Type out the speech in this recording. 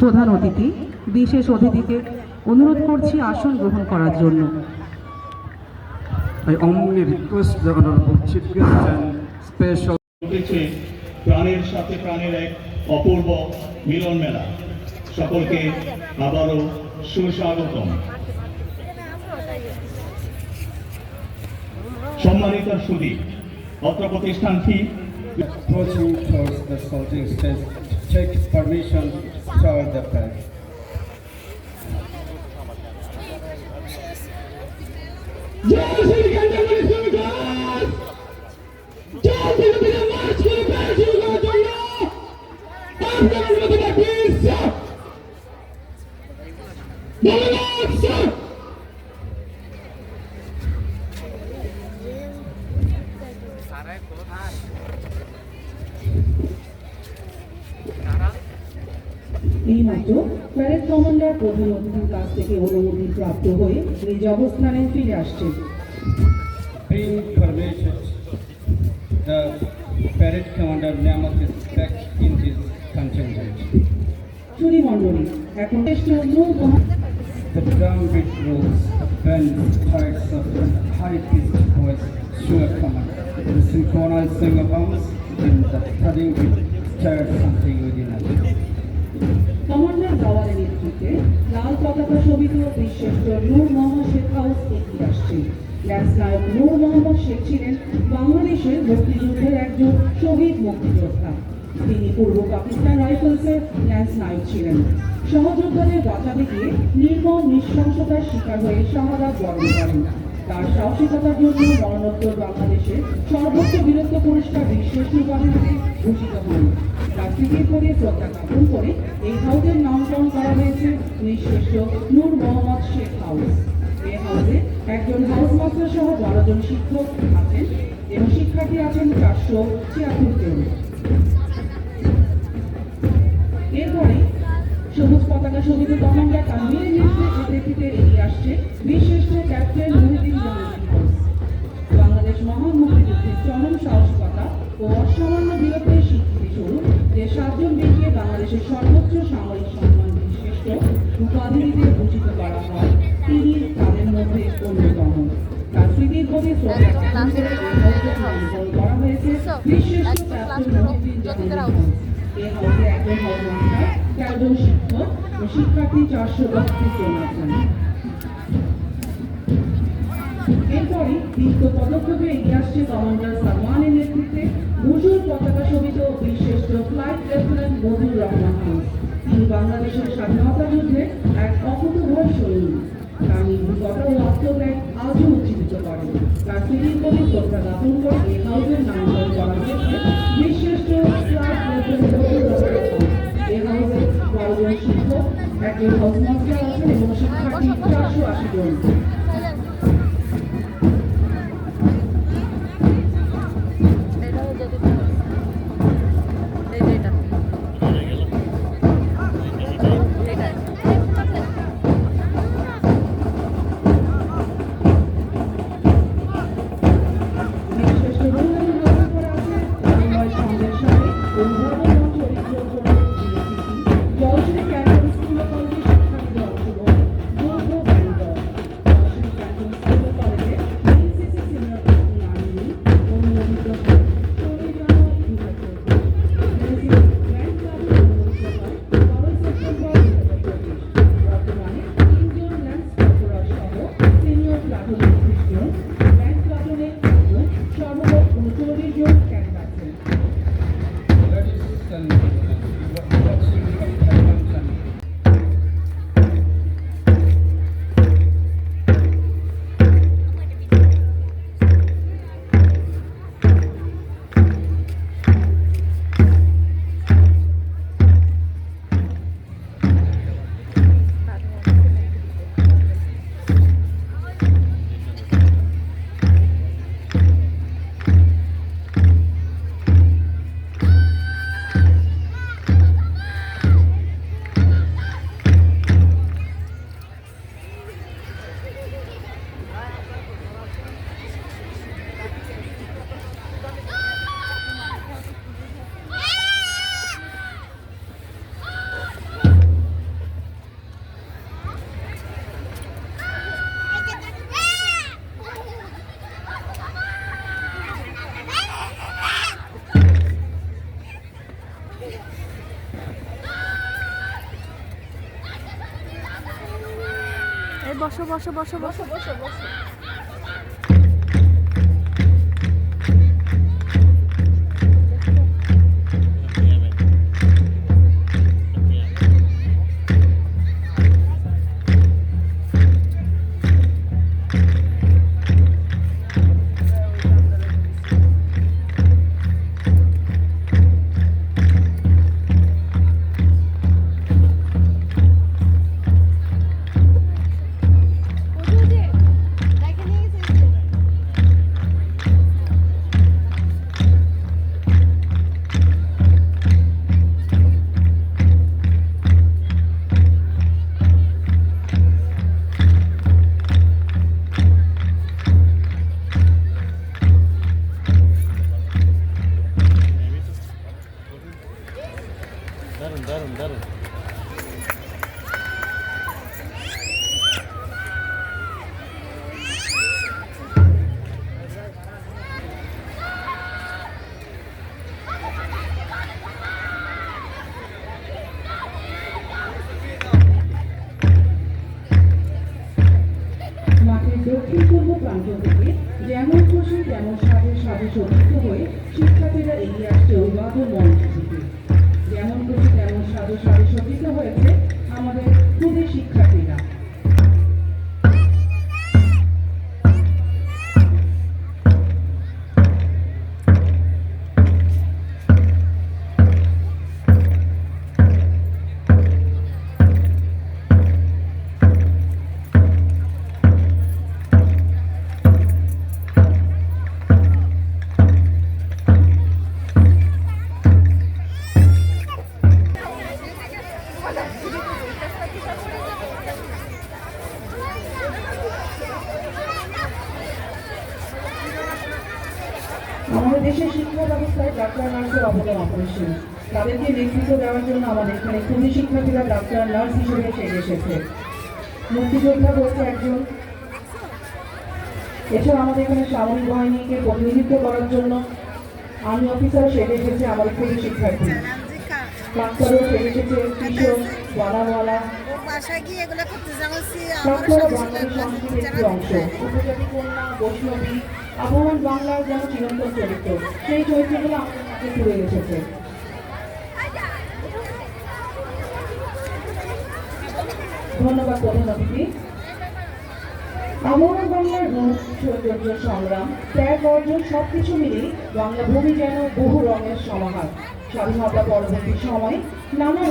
প্রধান অতিথি বিশেষ অতিথিকে অনুরোধ করছি আসন গ্রহণ করার জন্য। I humbly request the honorable chief guest and special উঠেছে প্রাণের সাথে প্রাণের এক অপূর্ব মিলন মেলা। সকলকে আবারও সুস্বাগতম। সম্মানিত সুধী, অত্র প্রতিষ্ঠানটি approaching towards the scouting stage, take permission toward the flag. এইমাত্র প্যারেড কমান্ডার প্রধান অতিথির কাছ থেকে অনুমতি প্রাপ্ত হয়ে নিজ অবস্থানে ফিরে আসছে। Being permitted, the parade commander Namak is back in his contingent. চুরি মণ্ডলী এখন The drum beat rolls, bands, hearts of high-pitched voice, sure command. The synchronized singer bounce, and the thudding beat stirred something within us. Commander গাওয়ারের নেতৃত্বে লাল পতাকা শোভিত বীরশ্রেষ্ঠ নূর Mohammad Sheikh house এগিয়ে আসছে। ল্যান্স নায়ক নূর মোহাম্মদ শেখ ছিলেন বাংলাদেশের মুক্তিযুদ্ধের একজন শহীদ মুক্তিযোদ্ধা। তিনি পূর্ব পাকিস্তান রাইফেলসের ল্যান্স নায়ক ছিলেন। সহযোদ্ধাদের বাঁচাতে গিয়ে নির্মম নৃশংসতার শিকার হয়ে শাহাদাত বরণ করেন। তার সাহসিকতার জন্য মরণোত্তর বাংলাদেশের সর্বোচ্চ বীরত্ব পুরস্কার বীরশ্রেষ্ঠ উপাধিতে ভূষিত হন। তার স্মৃতির প্রতি শ্রদ্ধা জ্ঞাপন করে এই হাউসের নামকরণ করা হয়েছে বীরশ্রেষ্ঠ নূর মোহাম্মদ শেখ হাউস। এই হাউসে একজন হাউস মাস্টার সহ 12 জন শিক্ষক আছেন এবং শিক্ষার্থী আছেন 476 জন। এরপরে সবুজ পতাকা শোভিত কমান্ডার তানভীরের নেতৃত্বে এগিয়ে আসছে বীরশ্রেষ্ঠ ক্যাপ্টেন মহিউদ্দিন জাহাঙ্গীর হাউস। বাংলাদেশ মহান মুক্তিযুদ্ধের চরম সাহসিকতা ও অসামান্য বীরত্বের স্বীকৃতি স্বরূপ যে 7 জন ব্যক্তিকে বাংলাদেশের সর্বোচ্চ সামরিক সম্মান বীরশ্রেষ্ঠ উপাধিতে ভূষিত করা হয়, তিনি তাদের মধ্যে অন্যতম। তার স্মৃতির প্রতি শ্রদ্ধা জ্ঞাপন করে এই হাউসের নামকরণ করা হয়েছে বীরশ্রেষ্ঠ ক্যাপ্টেন মহিউদ্দিন জাহাঙ্গীর হাউস। এই হাউসে একজন হাউস মাস্টার, 4 জন শিক্ষক ও শিক্ষার্থী 432 জন আছেন। এরপরে দীপ্ত পদক্ষেপে এগিয়ে আসছে কমান্ডার সালমানের নেতৃত্বে ধূসর পতাকা শোভিত বীরশ্রেষ্ঠ flight lieutenant Mujibur Rahman house. তিনি বাংলাদেশের স্বাধীনতা যুদ্ধে এক অকুতোভয় সৈনিক। তার নির্ভীকতা ও আত্মত্যাগ আজও উজ্জীবিত করে। তার স্মৃতির প্রতি শ্রদ্ধা জ্ঞাপন করে এই হাউসের নামকরণ করা হয়েছে বীরশ্রেষ্ঠ flight lieutenant Mujibur Rahman house. এই হাউসে 12 জন শিক্ষক, একজন হাউস মাস্টার আছেন এবং শিক্ষার্থী 480 জন। বসো বসো বসো বসো বসো বসো। মাঠের দক্ষিণ পূর্ব প্রান্ত থেকে যেমন খুশি তেমন সাজে সাজে সজ্জিত হয়ে শিক্ষার্থীরা এগিয়ে আসছে অভিভাবক মঞ্চ থেকে। যেমন খুশি তেমন সাজে সাজে সজ্জিত হয়েছে আমাদের ক্ষুদে শিক্ষার্থীরা। আমাদের দেশের শিক্ষা ব্যবস্থায় ডাক্তার নার্সের অবদান অপরিসীম। তাদেরকে নেতৃত্ব দেওয়ার জন্য আমাদের এখানে ক্ষুদে শিক্ষার্থীরা ডাক্তার নার্স হিসেবে সেজে এসেছে। মুক্তিযোদ্ধা বলতে একজন। এছাড়া আমাদের এখানে সামরিক বাহিনীকে প্রতিনিধিত্ব করার জন্য আর্মি অফিসার সেজে এসেছে আমাদের ক্ষুদে শিক্ষার্থী। ডাক্তারও সেজে এসেছে কৃষক, বানাওয়ালা। ডাক্তারও বাঙালি সংস্কৃতির একটি অংশ। উপজাতি কন্যা, বৈষ্ণবী, আবহাওয়ান বাংলার যেন চিরন্তন চরিত্র, সেই চরিত্রগুলো আমাদের মাঝে ঘুরে এসেছে। ধন্যবাদ প্রধান অতিথি। আবহাওয়ান বাংলার রূপ, সৌন্দর্য, সংগ্রাম, ত্যাগ, অর্জন সবকিছু মিলিয়ে বাংলা ভূমি যেন বহু রঙের সমাহার। স্বাধীনতা পরবর্তী সময় নানা